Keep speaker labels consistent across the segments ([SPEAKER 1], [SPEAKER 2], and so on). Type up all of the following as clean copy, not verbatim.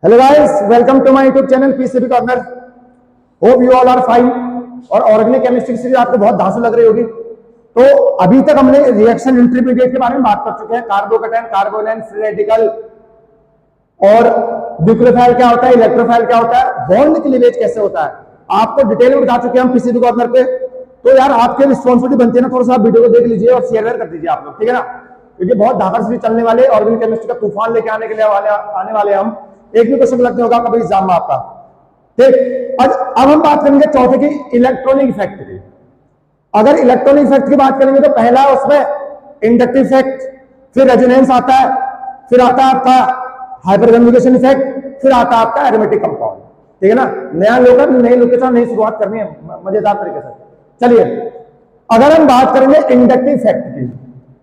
[SPEAKER 1] Hello guys, welcome to my YouTube channel PCB corner. Hope you all are fine. और organic chemistry की series आपको बहुत धांसू लग रही होगी। तो अभी तक हमने रिएक्शन इंटरमीडिएट के बारे में बात कर चुके हैं। कार्बोकेटायन, कार्बोनाइन, फ्री रेडिकल और न्यूक्लियोफाइल क्या होता है, इलेक्ट्रोफाइल क्या होता है, बॉन्ड क्लीवेज कैसे होता है, आपको डिटेल में बता चुके हैं हम पीसीबी कॉर्नर पे। तो यार आपके रिस्पॉन्सिबिलिटी बनती है ना, थोड़ा सा वीडियो को देख लीजिए और शेयर कर दीजिए आप लोग, ठीक है ना। क्योंकि बहुत धाकड़ से चलने वाले ऑर्गेनिक केमिस्ट्री का तूफान लेके आने के लिए आने वाले हम। एक भी क्वेश्चन लगने होगा कभी एग्जाम में आपका, ठीक। अब हम बात करेंगे चौथे की, इलेक्ट्रॉनिक इफेक्ट की। अगर इलेक्ट्रॉनिक इफेक्ट की बात करेंगे तो पहला उसमें इंडक्टिव इफेक्ट, फिर रेजोनेंस आता है, फिर आता है आपका हाइपरकम्युनिकेशन इफेक्ट, फिर आता है आपका एरोमेटिक कंपाउंड, ठीक है ना। नया लोकल नई लोकेशन नई शुरुआत करनी है मजेदार तरीके से। चलिए, अगर हम बात करेंगे इंडक्टिव इफेक्ट की,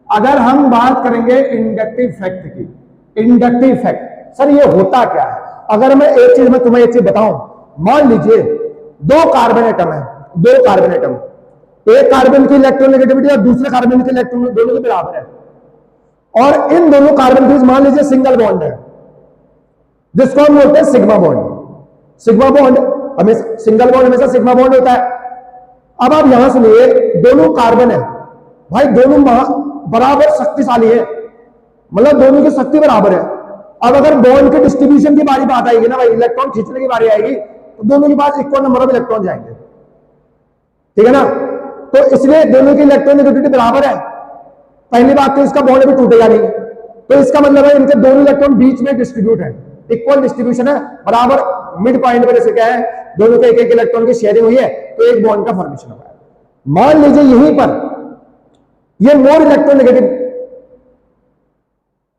[SPEAKER 1] अगर हम बात करेंगे इंडक्टिव इफेक्ट की, इंडक्टिव इफेक्ट सर ये होता क्या है। अगर मैं एक चीज में तुम्हें एक चीज बताऊं, मान लीजिए दो कार्बन एटम है, दो कार्बन एटम, एक कार्बन की इलेक्ट्रोनेगेटिविटी और दूसरे कार्बन की इलेक्ट्रॉन दोनों के बराबर है, और इन दोनों कार्बन के बीच मान लीजिए सिंगल बॉन्ड है जिसको हम बोलते हैं सिग्मा बॉन्ड। सिग्मा बॉन्ड हमेशा, सिंगल बॉन्ड हमेशा सिग्मा बॉन्ड होता है। अब आप यहां सुनिए, दोनों कार्बन है भाई, दोनों बराबर शक्तिशाली है, मतलब दोनों की शक्ति बराबर है। अब अगर बॉन्ड के डिस्ट्रीब्यूशन की बात आएगी ना भाई, इलेक्ट्रॉन खींचने की बारी आएगी, तो दोनों के पास इक्वल नंबर ऑफ इलेक्ट्रॉन जाएंगे, ठीक है ना। तो इसलिए दोनों की इलेक्ट्रोनेगेटिविटी बराबर है। पहली बात तो इसका बॉन्ड भी टूटेगा नहीं, तो इसका मतलब है इनके दोनों इलेक्ट्रॉन बीच में डिस्ट्रीब्यूट है, इक्वल डिस्ट्रीब्यूशन है, बराबर मिड पॉइंट पर जैसे क्या है, दोनों के एक इलेक्ट्रॉन की शेयरिंग हुई है, तो एक बॉन्ड का फॉर्मेशन हुआ है। मान लीजिए यहीं पर ये मोर इलेक्ट्रोनेगेटिव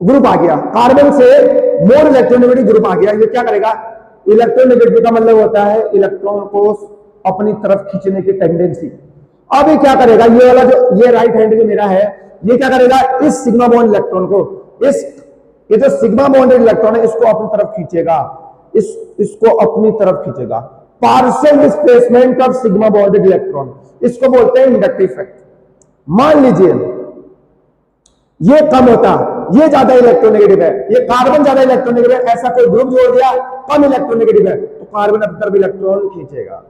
[SPEAKER 1] ग्रुप आ गया, कार्बन से मोर इलेक्ट्रोनेगेटिव ग्रुप आ गया, ये क्या करेगा, इलेक्ट्रोनेगेटिव का मतलब होता है इलेक्ट्रॉन को अपनी तरफ खींचने की टेंडेंसी। अब ये क्या करेगा, ये वाला जो ये राइट हैंड जो मेरा है, ये क्या करेगा, इस सिग्मा बॉन्ड इलेक्ट्रॉन को, ये जो सिग्मा बॉन्ड इलेक्ट्रॉन है इसको अपनी तरफ खींचेगा, इसको अपनी तरफ खींचेगा। Partial displacement of sigma bonded electron, इसको बोलते हैं इंडक्टिव इफेक्ट। मान लीजिए ये कम होता, ये ज्यादा इलेक्ट्रोनेगेटिव है, ये कार्बन ज्यादा इलेक्ट्रोनेगेटिव है, ऐसा कोई ग्रुप जोड़ दिया कम इलेक्ट्रोनेगेटिव है, तो कार्बन अपनी तरफ इलेक्ट्रॉन खींचेगा।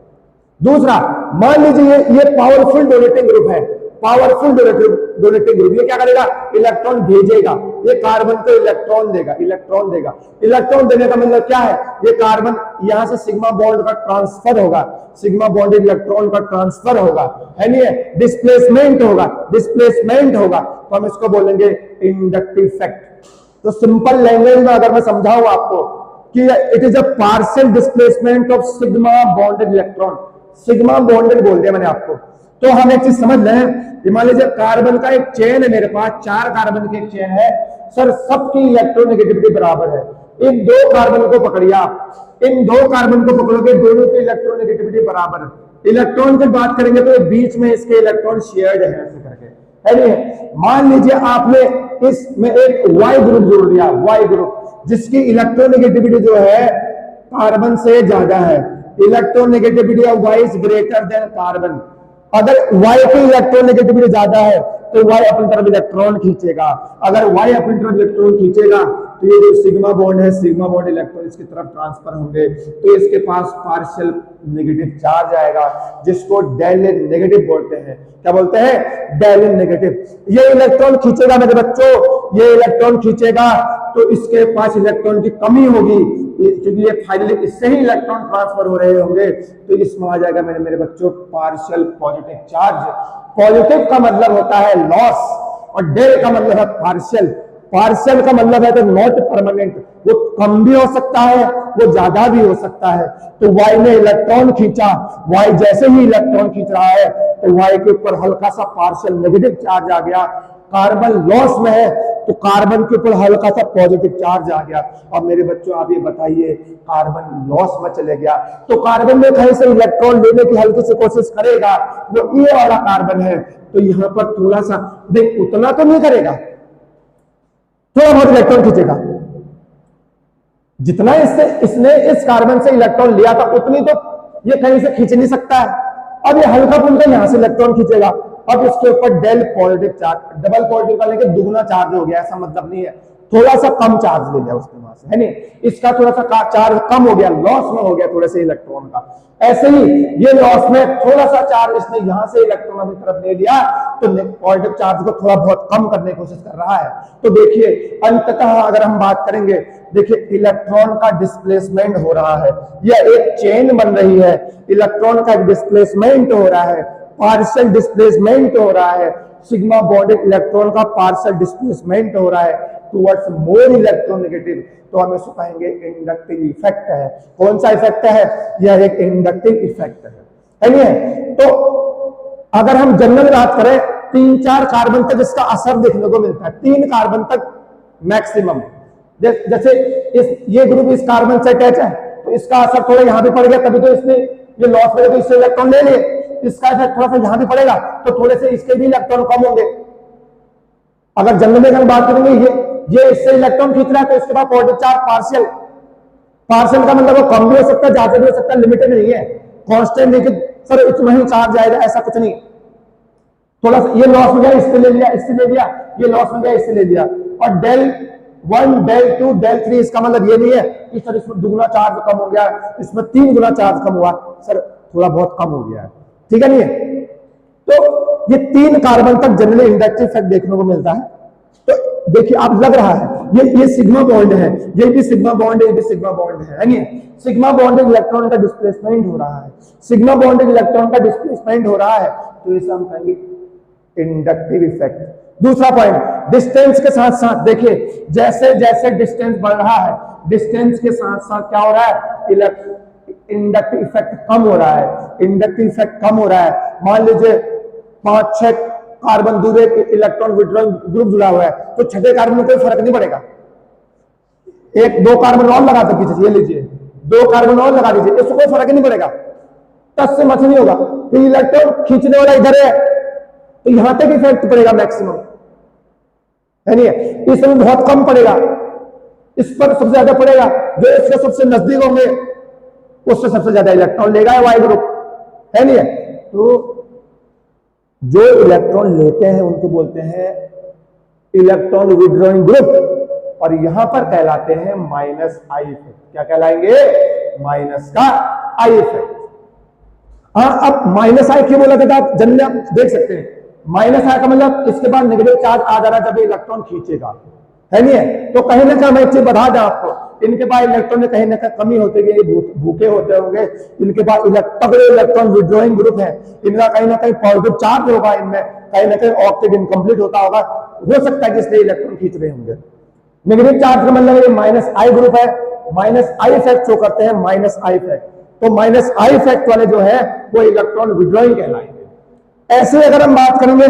[SPEAKER 1] दूसरा, मान लीजिए ये पावरफुल डोनेटिंग ग्रुप है, पावरफुल डोनेटिंग ग्रुप, ये क्या करेगा, इलेक्ट्रॉन भेजेगा, ये कार्बन को इलेक्ट्रॉन देगा, इलेक्ट्रॉन देगा। इलेक्ट्रॉन देने का मतलब क्या है, ये कार्बन यहां से सिग्मा बॉन्ड का ट्रांसफर होगा, सिग्मा बॉन्ड इलेक्ट्रॉन का ट्रांसफर होगा, है नहीं है, डिस्प्लेसमेंट होगा, डिस्प्लेसमेंट होगा, तो हम इसको बोलेंगे इंडक्टिव इफेक्ट। तो सिंपल लैंग्वेज में अगर मैं समझाऊं आपको कि it is a partial displacement of sigma bonded electron, sigma bonded बोल दिया मैंने आपको। तो हम एक चीज समझ लें, मान लीजिए कार्बन का एक चेन है मेरे पास, 4 कार्बन की एक चेन है सर, सबकी इलेक्ट्रोनेगेटिविटी बराबर है। इन दो कार्बन को पकड़िए आप, इन दो कार्बन को पकड़ोगे, दोनों की इलेक्ट्रोनेगेटिविटी बराबर है। इलेक्ट्रॉन की बात करेंगे तो बीच में इसके इलेक्ट्रॉन शेयर्ड है ऐसे करके, है नहीं। मान लीजिए आपने इसमें एक वाई ग्रुप जोड़ दिया, वाई ग्रुप जिसकी इलेक्ट्रोनेगेटिविटी जो है कार्बन से ज्यादा है, electronegativity of Y is greater than carbon. अगर Y की इलेक्ट्रोनेगेटिविटी ज्यादा है तो Y अपनी तरफ इलेक्ट्रॉन खींचेगा, अगर Y अपनी तरफ इलेक्ट्रॉन खींचेगा तो ये जो सिग्मा बॉन्ड है, सिग्मा बॉन्ड इलेक्ट्रॉन इसकी तरफ ट्रांसफर होंगे, तो इसके पास पार्शियल नेगेटिव चार्ज आएगा जिसको डेलेन नेगेटिव बोलते हैं। क्या बोलते हैं, डेलेन नेगेटिव। ये इलेक्ट्रॉन खींचेगा मेरे बच्चों, ये इलेक्ट्रॉन खींचेगा तो इसके पास इलेक्ट्रॉन की कमी होगी, क्योंकि ये फाइनली इससे ही इलेक्ट्रॉन ट्रांसफर हो रहे होंगे, तो इसमें आ जाएगा मेरे बच्चों पार्शियल पॉजिटिव चार्ज। पॉजिटिव का मतलब होता है लॉस और डेल का मतलब है पार्शियल। पार्शियल का मतलब है तो नॉट परमानेंट, वो कम भी हो सकता है, वो ज्यादा भी हो सकता है। तो Y ने इलेक्ट्रॉन खींचा, Y जैसे ही इलेक्ट्रॉन खींच रहा है तो Y के ऊपर हल्का सा पार्शियल नेगेटिव चार्ज आ गया। कार्बन लॉस में है तो कार्बन के ऊपर हल्का सा पॉजिटिव चार्ज आ गया। अब मेरे बच्चों आप ये बताइए, कार्बन लॉस में चले गया तो कार्बन में कहीं से इलेक्ट्रॉन लेने की हल्की से कोशिश करेगा, वो ये वाला कार्बन है, तो यहां पर थोड़ा सा देख, उतना तो नहीं करेगा, थोड़ा बहुत इलेक्ट्रॉन खींचेगा, जितना इसने इस कार्बन से इलेक्ट्रॉन लिया था उतनी तो ये कहीं से खींच नहीं सकता है। अब ये हल्का फुल्का यहां से इलेक्ट्रॉन खींचेगा, अब इसके ऊपर del positive charge, double positive का लेके दुगना चार्ज हो गया, ऐसा मतलब नहीं है, थोड़ा सा कम चार्ज ले लिया उसने वहां से, है नहीं, इसका थोड़ा सा चार्ज कम हो गया, लॉस में हो गया थोड़े से इलेक्ट्रॉन का। ऐसे ही ये लॉस में थोड़ा सा चार्ज इसने यहां से इलेक्ट्रॉन अपनी तरफ ले लिया, तो पॉजिटिव चार्ज को थोड़ा बहुत कम करने की कोशिश कर रहा है। तो देखिए अंततः अगर हम बात करेंगे, देखिए इलेक्ट्रॉन का डिस्प्लेसमेंट हो रहा है, यह एक चेन बन रही है, इलेक्ट्रॉन का डिस्प्लेसमेंट हो रहा है, पार्शियल डिस्प्लेसमेंट हो रहा है, सिग्मा बॉन्डेड इलेक्ट्रॉन का पार्शियल डिस्प्लेसमेंट हो रहा है टुवर्ड्स मोर इलेक्ट्रोनेगेटिव, तो हम इसको कहेंगे इंडक्टिव इफेक्ट है। कौन सा इफेक्ट है? यह एक इंडक्टिव इफेक्ट है नहीं? तो अगर हम जनरल बात करें, 3-4 कार्बन तक इसका असर देखने को मिलता है, 3 कार्बन तक मैक्सिमम। जैसे ये ग्रुप इस कार्बन से अटैच है, तो इसका असर थोड़ा यहां भी पड़ गया, तभी तो इसने ये लॉस में तो इससे इलेक्ट्रॉन ले लिए, इसका इफेक्ट थोड़ा सा यहां भी पड़ेगा, तो थोड़े से इसके भी इलेक्ट्रॉन कम होंगे। अगर जनरल में बात करेंगे, ये इससे इलेक्ट्रॉन खींच रहा है, तो इसके बाद पॉजिटिव चार्ज पार्शियल, पार्शियल का मतलब वो कम भी हो सकता है, ज्यादा भी हो सकता है, लिमिटेड नहीं है, कांस्टेंट नहीं कि सर इतना ही चार्ज आएगा, ऐसा कुछ नहीं। थोड़ा सा ये लॉस हो गया, इससे ले लिया, इससे ले लिया, ये लॉस हो गया, इससे ले लिया। और डेल 1, डेल 2, डेल 3, इसका मतलब ये नहीं है कि सर इसमें 2 गुना चार्ज कम हो गया, इसमें 3 गुना चार्ज कम हुआ, सर थोड़ा बहुत कम हो गया है, ठीक है नहीं है? तो ये 3 कार्बन तक जनरली इंडक्टिव इफेक्ट देखने को मिलता है। तो देखिए आप लग रहा है ये सिग्मा बॉन्ड है, ये भी सिग्मा बॉन्ड है, ये भी सिग्मा बॉन्ड है नहीं? सिग्मा बॉन्ड इलेक्ट्रॉन का डिस्प्लेसमेंट हो रहा है, सिग्मा बॉन्ड इलेक्ट्रॉन का डिस्प्लेसमेंट हो रहा है, तो इसे हम कहेंगे इंडक्टिव इफेक्ट। दूसरा पॉइंट, डिस्टेंस के साथ साथ देखिए जैसे जैसे डिस्टेंस बढ़ रहा है, डिस्टेंस के साथ साथ क्या हो रहा है? इंडक्टिव इफेक्ट कम हो रहा है, इंडक्टिव इफेक्ट कम हो रहा है। मान लीजिए 5-6 कार्बन दूर एक इलेक्ट्रॉन विड्रॉइंग ग्रुप जुड़ा हुआ है, तो छठे कार्बन में कोई फर्क नहीं पड़ेगा, 1-2 कार्बन और लगा दो पीछे, ये लीजिए 2 कार्बन और लगा दीजिए, इसको कोई फर्क नहीं पड़ेगा, टच से मत नहीं होगा, तो इलेक्ट्रॉन खींचने वाला इधर है, तो यहां तक इफेक्ट पड़ेगा मैक्सिमम, है नहीं? इसमें बहुत कम पड़ेगा, इस पर सबसे ज्यादा पड़ेगा, जो इसके सबसे नजदीक होंगे उससे सबसे ज्यादा इलेक्ट्रॉन लेगा वाई ग्रुप, है नहीं? तो जो इलेक्ट्रॉन लेते हैं उनको बोलते हैं इलेक्ट्रॉन विड्रॉइंग ग्रुप, और यहां पर कहलाते हैं माइनस आई इफेक्ट। क्या कहलाएंगे? माइनस का आई इफेक्ट। हाँ, अब माइनस आई क्यों बोला था? आप जनरली आप देख सकते हैं, माइनस आई का मतलब इसके बाद नेगेटिव चार्ज आ जा रहा है जब इलेक्ट्रॉन खींचेगा, है नहीं? तो कहीं ना कहीं मैं एक चीज बता दें आपको, इनके पास इलेक्ट्रॉन में कहीं ना कहीं कमी होती है, भूखे होते होंगे, इनके पास तगड़े इलेक्ट्रॉन विड्रॉइंग ग्रुप है, इनका कहीं ना कहीं पॉजिटिव चार्ज होगा, इनमें कहीं ना कहीं ऑक्टेट इनकम्प्लीट होता होगा, हो सकता है कि इसलिए इलेक्ट्रॉन खींच रहे होंगे। नेगेटिव चार्ज का मतलब ये माइनस आई ग्रुप है, माइनस आई इफेक्ट शो करते हैं, माइनस आई इफेक्ट। तो माइनस आई इफेक्ट वाले जो है वो इलेक्ट्रॉन विड्रॉइंग कहलाएंगे। ऐसे अगर हम बात करेंगे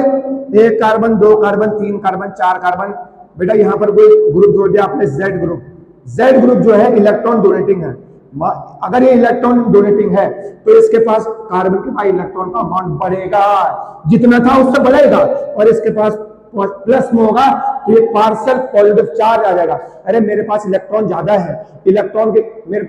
[SPEAKER 1] 1 कार्बन, 2 कार्बन, 3 कार्बन, 4 कार्बन, बेटा यहां पर कोई ग्रुप जोड़ दिया आपने जेड ग्रुप, जेड ग्रुप जो है इलेक्ट्रॉन डोनेटिंग है। अगर ये इलेक्ट्रॉन डोनेटिंग है तो इसके पास कार्बन के पास इलेक्ट्रॉन का अमाउंट बढ़ेगा, जितना था उससे बढ़ेगा, और इसके पास प्लस में होगा तो ये पार्शियल पॉजिटिव चार्ज आ जाएगा। अरे मेरे पास इलेक्ट्रॉन ज्यादा है, इलेक्ट्रॉन के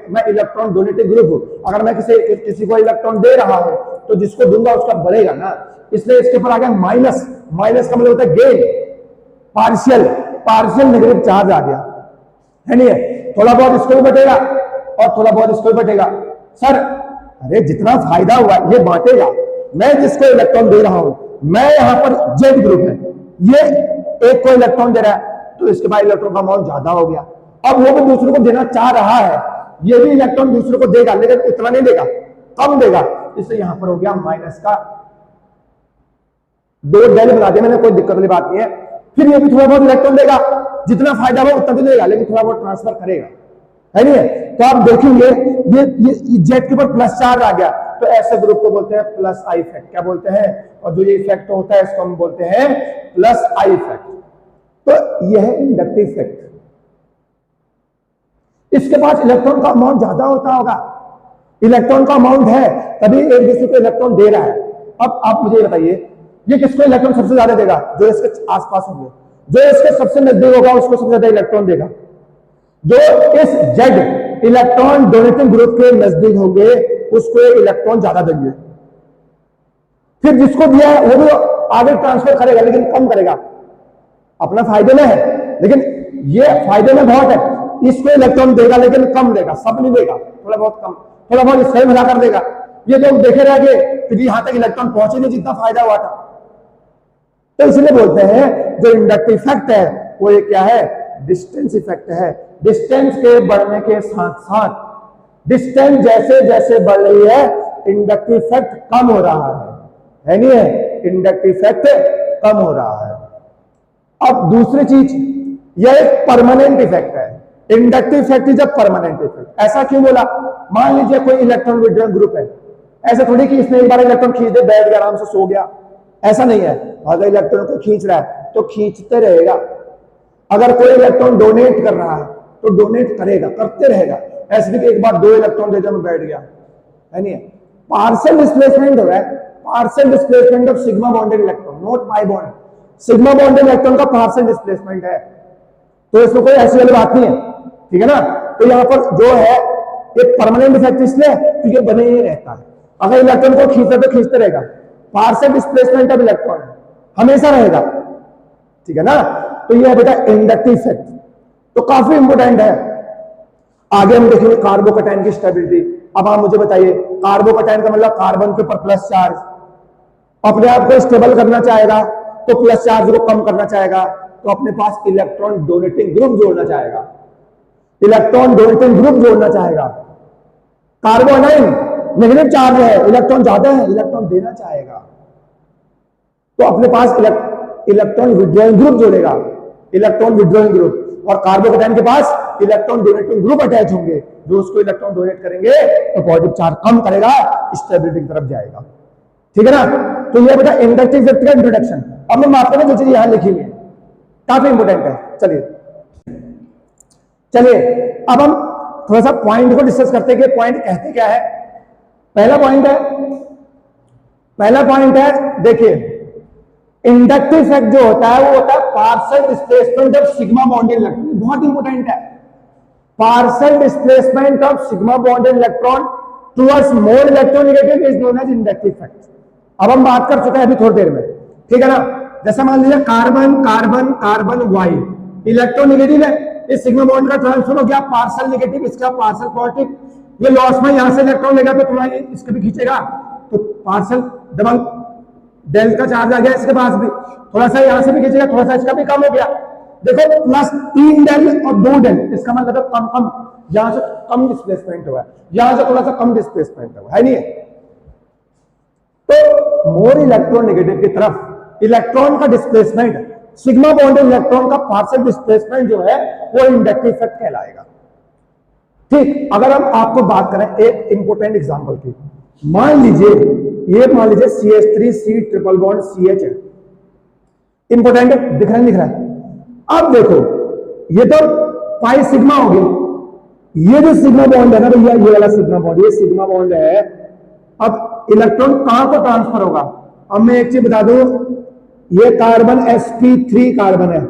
[SPEAKER 1] मैं इलेक्ट्रॉन डोनेटिव ग्रुप हूं, अगर मैं किसी को इलेक्ट्रॉन दे रहा हूं तो जिसको दूंगा उसका बढ़ेगा ना, इसलिए इसके ऊपर आ गया माइनस। माइनस का मतलब होता है गेन, पार्शियल नेगेटिव चार्ज आ गया, है नहीं? थोड़ा बहुत इसको भी बटेगा और थोड़ा बहुत इसको भी बटेगा। सर अरे जितना फायदा हुआ ये बांटेगा, मैं जिसको इलेक्ट्रॉन दे रहा हूं, मैं यहां पर जेड ग्रुप है, ये एक को इलेक्ट्रॉन दे रहा है तो इसके बाद इलेक्ट्रॉन का अमाउंट ज्यादा हो गया, अब वो भी दूसरे को देना चाह रहा है, ये भी इलेक्ट्रॉन दूसरे को देगा लेकिन उतना नहीं देगा, कम देगा, इसलिए यहां पर हो गया माइनस का 2 डेल बना दिया मैंने, कोई दिक्कत वाली बात नहीं है। फिर ये भी थोड़ा बहुत इलेक्ट्रॉन देगा, जितना फायदा हो उतना तो देगा लेकिन थोड़ा बहुत ट्रांसफर करेगा, है नहीं? तो आप देखेंगे ये जेड के ऊपर प्लस चार्ज आ गया, तो ऐसे ग्रुप को बोलते हैं प्लस आई इफेक्ट। क्या बोलते हैं? और जो ये इफेक्ट होता है इसको हम बोलते हैं प्लस आई इफेक्ट। तो यह है इंडक्टिव इफेक्ट। इसके पास इलेक्ट्रॉन का अमाउंट ज्यादा होता होगा, इलेक्ट्रॉन का अमाउंट है तभी एक दूसरे को इलेक्ट्रॉन दे रहा है। अब आप मुझे बताइए ये किसको इलेक्ट्रॉन सबसे ज्यादा देगा? जो इसके आसपास होंगे, जो इसके सबसे नजदीक होगा उसको सबसे ज्यादा इलेक्ट्रॉन देगा। जो इस जेड इलेक्ट्रॉन डोनेटिंग ग्रुप के नजदीक होंगे उसको इलेक्ट्रॉन ज्यादा देंगे। फिर जिसको दिया है वो भी आगे ट्रांसफर करेगा लेकिन कम करेगा, अपना फायदे में है लेकिन ये फायदे में बहुत है, इसको इलेक्ट्रॉन देगा लेकिन कम देगा, सब नहीं देगा, थोड़ा बहुत कम, थोड़ा बहुत इससे मिला कर देगा। ये लोग देखे रह गए फिर यहां तक इलेक्ट्रॉन पहुंचे नहीं जितना फायदा हुआ था। तो इसलिए बोलते हैं जो इंडक्टिव इफेक्ट है वो ये क्या है, डिस्टेंस इफेक्ट है। डिस्टेंस के बढ़ने के साथ साथ डिस्टेंस जैसे जैसे बढ़ रही है इंडक्टिव इफेक्ट कम हो रहा है नहीं है, इंडक्टिव इफेक्ट कम हो रहा है। अब दूसरी चीज, यह एक परमानेंट इफेक्ट है। Inductive effect is a permanent effect. ऐसा क्यों बोला? मान लीजिए कोई इलेक्ट्रॉन विड्रॉल ग्रुप है, ऐसा थोड़ी कि इसने एक बार इलेक्ट्रॉन खींच दे, बैठ गया, आराम से सो गया, ऐसा नहीं है। अगर इलेक्ट्रॉन को खींच रहा है तो खींचते रहेगा। अगर कोई इलेक्ट्रॉन डोनेट कर रहा है तो डोनेट करेगा, करते रहेगा। ऐसे भी एक बार 2 इलेक्ट्रॉन दे दिया मैं बैठ गया, है नहीं है। पार्शियल डिस्प्लेसमेंट हो रहा है, partial displacement of sigma bonded electron, not pi bond. Sigma bonded electron का पार्शियल डिस्प्लेसमेंट है, तो इसमें कोई ऐसी वाली बात नहीं है, ठीक है ना। तो यहां पर जो है एक परमानेंट इफेक्ट इसलिए क्योंकि बने ही रहता है। अगर इलेक्ट्रॉन को खींचते तो खींचते रहेगा, पार्शियल डिस्प्लेसमेंट ऑफ इलेक्ट्रॉन हमेशा रहेगा, ठीक है ना। तो यह बेटा इंडक्टिव इफेक्ट तो काफी इंपोर्टेंट है। आगे हम देखेंगे कार्बोकैटायन की स्टेबिलिटी। अब आप मुझे बताइए, कार्बोकैटायन का मतलब कार्बन के ऊपर प्लस चार्ज, अपने आप को स्टेबल करना चाहेगा तो प्लस चार्ज को कम करना चाहेगा, तो अपने पास इलेक्ट्रॉन डोनेटिंग ग्रुप जोड़ना चाहेगा, इलेक्ट्रॉन डोनेटिंग ग्रुप जोड़ना चाहेगा। कार्बोनाइन नेगेटिव चार्ज है, इलेक्ट्रॉन ज्यादा है, इलेक्ट्रॉन देना चाहेगा, तो अपने पास इलेक्ट्रॉन विड्रॉइंग ग्रुप जोड़ेगा, इलेक्ट्रॉन विड्रॉइंग ग्रुप। और कार्बोकैटायन के पास इलेक्ट्रॉन डोनेटिंग ग्रुप अटैच होंगे, जो उसको इलेक्ट्रॉन डोनेट करेंगे तो पॉजिटिव चार्ज कम करेगा, स्टेबिलिटी की तरफ जाएगा, ठीक है ना। तो ये बेटा इंडक्टिव इफेक्ट का इंट्रोडक्शन। अब मैं आपको जो चीज यहां लिखी हुई है काफी इंपोर्टेंट है। चलिए अब हम थोड़ा सा पॉइंट को डिस्कस करते हैं कि पॉइंट कहते क्या है। पहला पॉइंट है देखिए, इंडक्टिव इफेक्ट जो होता है वो होता है partial displacement of sigma bonded electron. बहुत इंपोर्टेंट है, partial displacement of sigma bonded electron towards more electronegative is known as inductive effect. अब हम बात कर चुके हैं अभी थोड़ी देर में, ठीक है ना। जैसे मान लीजिए carbon carbon carbon Y electronegative है, इस सिग्मा बॉन्ड का ट्रांसफर हो गया पार्शियल नेगेटिव, इसका पार्शियल पॉजिटिव। ये लॉस में यहां से इलेक्ट्रॉन लेगा तो थोड़ा इसके भी खींचेगा, तो पार्शियल डबल डेल का चार्ज आ गया इसके पास भी, थोड़ा सा यहां से भी खींचेगा, थोड़ा सा इसका भी कम हो गया। देखो प्लस 3 डेल और 2 डेल, इसका मतलब कम कम, यहां से कम डिस्प्लेसमेंट हुआ है, यहां से थोड़ा सा कम डिस्प्लेसमेंट हुआ है नहीं है। तो मोर इलेक्ट्रोनेगेटिव की तरफ इलेक्ट्रॉन का डिस्प्लेसमेंट, सिग्मा बॉन्डेड इलेक्ट्रॉन का पार्शियल डिस्प्लेसमेंट जो है वो इंडक्टिव इफेक्ट कहलाएगा। ठीक, अगर हम आपको बात करें एक इंपोर्टेंट एग्जांपल की, मान लीजिए CH3C ट्रिपल बॉन्ड CH है, इंपोर्टेंट है, दिख रहा है। अब देखो ये तो पाई सिग्मा हो गई, ये जो सिग्मा बॉन्ड है ना भैया, ये वाला सिग्मा बॉन्ड, ये सिग्मा बॉन्ड है। अब इलेक्ट्रॉन कहां को ट्रांसफर होगा? अब मैं एक चीज बता दूं, ये कार्बन sp3 कार्बन है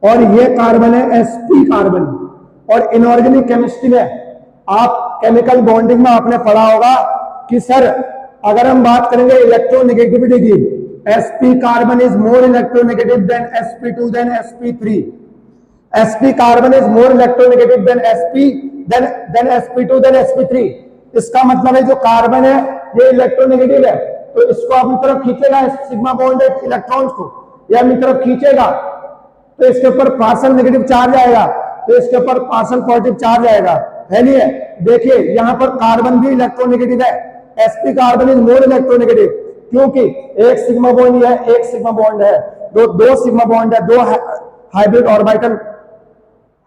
[SPEAKER 1] और ये कार्बन है sp कार्बन, और इनऑर्गेनिक केमिस्ट्री में आप केमिकल बॉन्डिंग में आपने पढ़ा होगा कि सर अगर हम बात करेंगे इलेक्ट्रोनेगेटिविटी की, sp carbon is more electronegative than sp2 than sp3, sp carbon is more electronegative than sp2 than sp3। इसका मतलब है जो कार्बन है ये इलेक्ट्रोनेगेटिव है, तो इसको अपनी तरफ खींचेगा, सिग्मा बॉन्डेड इलेक्ट्रॉन्स को ये अपनी तरफ खींचेगा, तो इसके ऊपर पार्शियल नेगेटिव चार्ज आएगा, तो इसके ऊपर पार्शियल पॉजिटिव चार्ज आएगा, है नहीं है। देखिए यहां पर कार्बन भी इलेक्ट्रोनेगेटिव है, sp carbon is more electronegative, क्योंकि एक सिग्मा बॉन्ड है, एक सिग्मा बॉन्ड है, दो सिग्मा बॉन्ड है, दो हाइब्रिड ऑर्बिटल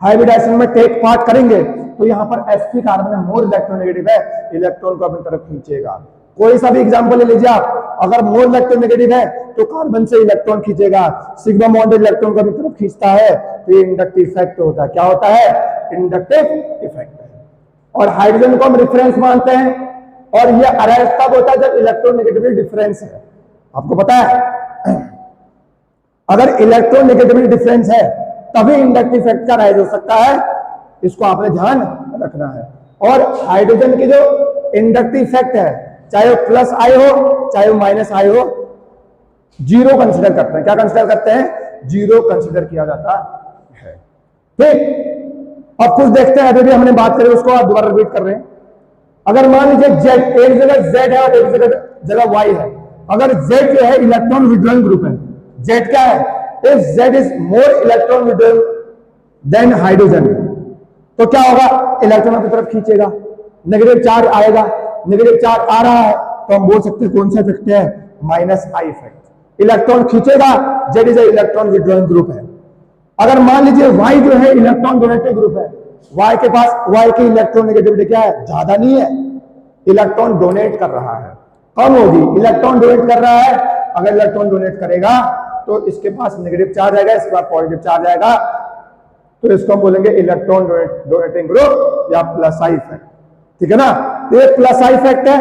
[SPEAKER 1] हाइब्रिडाइजेशन में टेक पार्ट करेंगे, तो यहां पर sp कार्बन मोर इलेक्ट्रोनेगेटिव है, इलेक्ट्रॉन को अपनी तरफ खींचेगा। कोई सा भी एग्जांपल ले लीजिए आप, अगर मोर इलेक्ट्रोनेगेटिव है तो कार्बन से इलेक्ट्रॉन खींचेगा, सिग्मा बॉन्डेड इलेक्ट्रॉन को अपनी तरफ खींचता है, तो ये इंडक्टिव इफेक्ट होता है। क्या होता है? इंडक्टिव इफेक्ट है। और हाइड्रोजन को हम रेफरेंस मानते हैं, और ये अराइज तब होता है जब इलेक्ट्रोनेगेटिविटी डिफरेंस है। आपको पता है अगर इलेक्ट्रोनेगेटिविटी डिफरेंस है तभी इंडक्टिव इफेक्ट का राइज हो सकता है, इसको आपने ध्यान रखना है। और हाइड्रोजन की जो इंडक्टिव इफेक्ट है, चाहे वो प्लस आई हो चाहे वो माइनस आई हो, जीरो कंसिडर करते हैं। क्या कंसिडर करते हैं? जीरो कंसिडर किया जाता है। ठीक, अब कुछ देखते हैं, अभी भी हमने बात करी उसको आप दोबारा रिपीट कर रहे हैं। अगर मान लीजिए जेड, एक जगह जेड है और एक जगह वाई है, अगर जेड जो है इलेक्ट्रॉन विड्रॉइंग ग्रुप है, जेड क्या है, if Z is more electron withdrawing than hydrogen, तो क्या होगा, इलेक्ट्रॉनों की तरफ खींचेगा, नेगेटिव चार्ज आएगा, नेगेटिव चार्ज आ रहा है तो हम बोल सकते हैं कौन सा इफेक्ट है, माइनस आई इफेक्ट। इलेक्ट्रॉन खींचेगा, Z is electron withdrawing group है। अगर मान लीजिए वाई जो है इलेक्ट्रॉन डोनेटिंग ग्रुप है, वाई के पास, वाई की इलेक्ट्रॉन नेगेटिविटी क्या है, ज्यादा नहीं है, इलेक्ट्रॉन डोनेट कर रहा है, कम होगी, इलेक्ट्रॉन डोनेट कर रहा है। अगर इलेक्ट्रॉन डोनेट करेगा तो इसके पास नेगेटिव चार्ज आएगा, इसके पास पॉजिटिव चार्ज आएगा, तो इसको हम बोलेंगे इलेक्ट्रॉन डोनेटिंग ग्रुप या प्लस आई इफेक्ट। ठीक है ना, तो ये प्लस आई इफेक्ट है,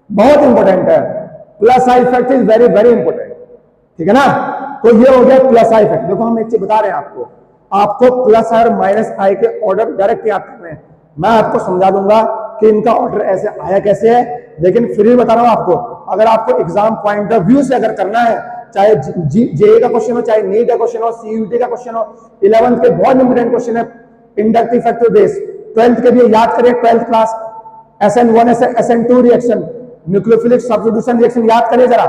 [SPEAKER 1] बहुत इंपॉर्टेंट है, plus I effect is very very important. ठीक है ना, तो ये हो गया प्लस आई इफेक्ट। देखो हम एक चीज बता रहे हैं आपको प्लस और माइनस आई के ऑर्डर डायरेक्ट याद करने हैं। मैं आपको समझा दूंगा कि इनका ऑर्डर ऐसे आया कैसे है, लेकिन फिर भी बता रहा हूं आपको, अगर आपको एग्जाम पॉइंट ऑफ व्यू से अगर करना है, चाहे जेईई का क्वेश्चन हो, चाहे नीट का क्वेश्चन हो, सीयूटी का क्वेश्चन हो, 11th के बहुत इंपोर्टेंट क्वेश्चन है इंडक्टिव फैक्टर बेस, 12th के भी याद करिए, 12th class SN1 SN2 reaction, nucleophilic substitution reaction याद करिए जरा।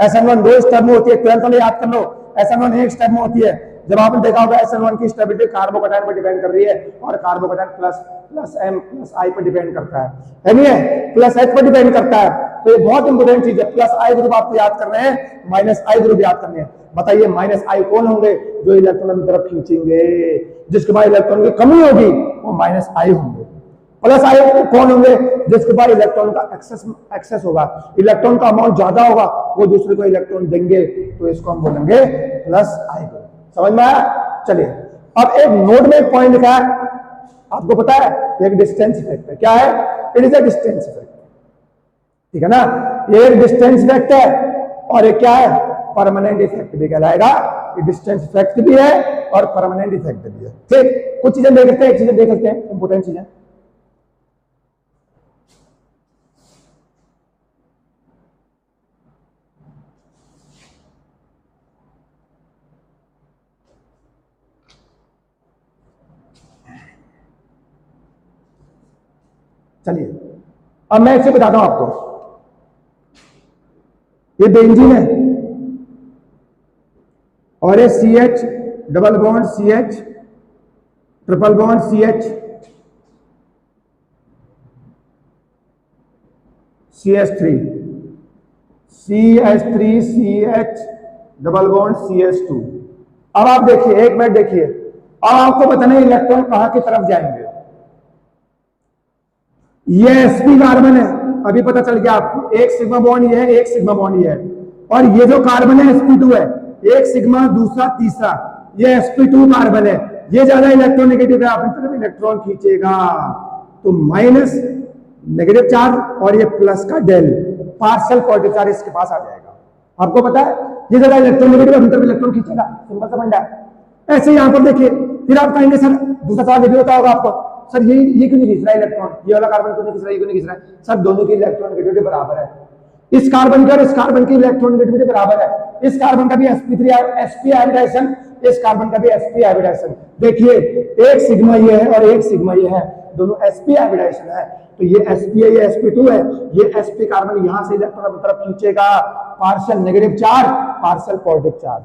[SPEAKER 1] SN1 दो स्टेप में होती है, 12th वाले याद कर लो। SN1 एक स्टेप में होती है, जब आपने देखा होगा SN1 की स्टेबिलिटी कार्बोकैटायन पर डिपेंड कर रही है, और carbocation plus M plus I पर डिपेंड करता है नहीं है, प्लस H पर डिपेंड करता है। तो ये बहुत इंपोर्टेंट चीज है, प्लस आई ग्रुप आपको याद करना है, माइनस आई ग्रुप याद करने हैं। बताइए माइनस आई कौन होंगे, जो इलेक्ट्रॉन की तरफ खींचेंगे, जिसके पास इलेक्ट्रॉन की कमी होगी वो माइनस आई होंगे। प्लस आई कौन होंगे, जिसके पास इलेक्ट्रॉन का एक्सेस होगा, इलेक्ट्रॉन का अमाउंट ज्यादा होगा, वो दूसरे को इलेक्ट्रॉन देंगे, तो इसको हम बोलेंगे प्लस आई ग्रुप। समझ में आया? चलिए अब एक नोट में एक पॉइंट लिखा है, आपको पता है एक डिस्टेंस इफेक्ट है। क्या है? It is a distance effect. ठीक है ना, ये एक डिस्टेंस इफेक्ट है, और ये क्या है, परमानेंट इफेक्ट भी कहलाएगा। ये डिस्टेंस इफेक्ट भी है और परमानेंट इफेक्ट भी है। ठीक, कुछ चीजें देख लेते हैं, एक चीजें देख लेते हैं, इंपोर्टेंट चीजें। चलिए अब मैं इसे बताता हूं आपको, ये बेंजीन है और ये CH double bond CH triple bond CH CH3 CH double bond CH2। अब आप देखिए, एक मिनट देखिए, अब आपको बताना है इलेक्ट्रॉन कहां की तरफ जाएंगे। ये sp कार्बन है, अभी पता चल गया आपको, एक सिग्मा बॉन्ड ये है, एक सिग्मा बॉन्ड ये है, और ये जो कार्बन है sp2 है, एक सिग्मा दूसरा तीसरा, ये sp2 कार्बन है, ये ज्यादा इलेक्ट्रॉन नेगेटिव है, अपनी तरफ इलेक्ट्रॉन खींचेगा, तो माइनस नेगेटिव चार्ज और ये प्लस का डेल पार्शियल पॉजिटिव चार्ज इसके पास आ जाएगा। आपको पता है ये ज्यादा इलेक्ट्रॉन नेगेटिव अपनी तरफ इलेक्ट्रॉन खींचेगा, सिंपल सा फंडा है। ऐसे यहां पर देखिए, फिर आप कहेंगे सर दूसरा चार्ज भी होता होगा आपको, सर ये क्यों नहीं खींच रहा है इलेक्ट्रॉन, ये वाला कार्बन क्यों नहीं खींच रहा है, ये क्यों नहीं खींच रहा है? सर दोनों की इलेक्ट्रॉन नेगेटिविटी बराबर है, इस कार्बन की और इस कार्बन की इलेक्ट्रॉन नेगेटिविटी बराबर है, इस कार्बन का भी sp3 sp हाइब्रिडाइजेशन, इस कार्बन का भी sp हाइब्रिडाइजेशन। देखिए एक सिग्मा ये है और एक सिग्मा ये है, दोनों sp हाइब्रिडाइजेशन है, तो ये sp है, ये sp2 है, ये sp कार्बन यहां से इलेक्ट्रॉन अपनी तरफ खींचेगा, partial negative charge partial positive charge.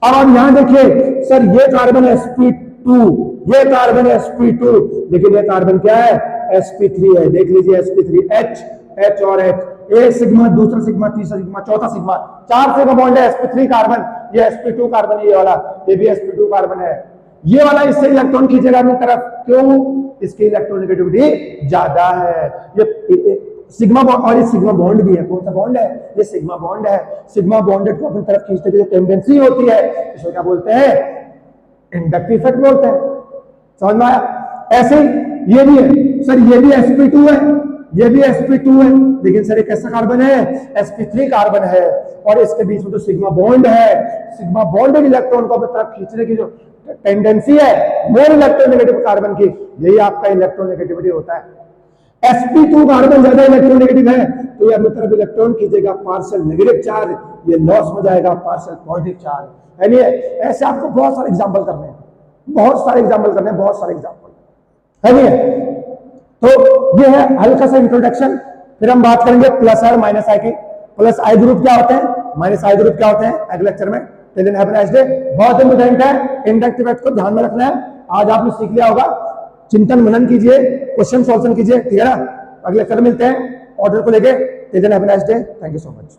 [SPEAKER 1] अब आप यहां देखिए, सर ये कार्बन sp2, ये कार्बन है sp2, लेकिन ये कार्बन क्या है, sp3 है। देख लीजिए sp3 H और H, एक सिग्मा दूसरा सिग्मा तीसरा सिग्मा चौथा सिग्मा, 4 सिग्मा बॉन्ड है, sp3 कार्बन, ये sp2 कार्बन है, ये वाला ये भी sp2 कार्बन है, ये वाला इससे इलेक्ट्रॉन खींचेगा अपनी तरफ, क्यों? इसकी इलेक्ट्रॉन नेगेटिविटी ज्यादा है। ये सिग्मा बॉन्ड, और ये सिग्मा बॉन्ड भी है, कौन सा बॉन्ड है, ये सिग्मा बॉन्ड है। सिग्मा बॉन्डेड को अपनी तरफ खींचने की जो टेंडेंसी होती है, इसको क्या बोलते हैं, इंडक्टिव इफेक्ट बोलते हैं। समझ में आया? ऐसे ये भी है, सर ये भी sp2 है, ये भी sp2 है, लेकिन सर ये कैसा कार्बन है, sp3 कार्बन है, और इसके बीच में जो सिग्मा बॉन्ड है, सिग्मा बॉन्डेड इलेक्ट्रॉन को अपनी तरफ खींचने की जो टेंडेंसी है मोर इलेक्ट्रॉन नेगेटिव कार्बन की, यही आपका इलेक्ट्रॉन नेगेटिविटी होता है। sp2 कार्बन ज्यादा इलेक्ट्रॉन नेगेटिव है, तो ये अपनी तरफ इलेक्ट्रॉन खींचेगा, पार्शियल नेगेटिव चार्ज, ये लॉस में जाएगा, पार्शियल पॉजिटिव चार्ज है। नहीं, ऐसे आपको बहुत सारे एग्जांपल करने हैं, बहुत सारे एग्जाम्पल करने हैं, बहुत सारे एग्जाम्पल है नहीं है। तो ये है हल्का सा इंट्रोडक्शन। फिर हम बात करेंगे प्लस और माइनस आई की। प्लस आई ग्रुप क्या होते हैं, माइनस आई ग्रुप क्या होते हैं अगले लेक्चर में। Till then have a nice day. बहुत इंपोर्टेंट है, इंडक्टिव एक्ट को ध्यान में रखना है। आज आपने सीख लिया होगा, चिंतन मनन कीजिए, क्वेश्चन सॉल्यूशन कीजिए, ठीक है ना। अगले लेक्चर मिलते हैं ऑर्डर को लेके। Till then have a nice day, thank you so much.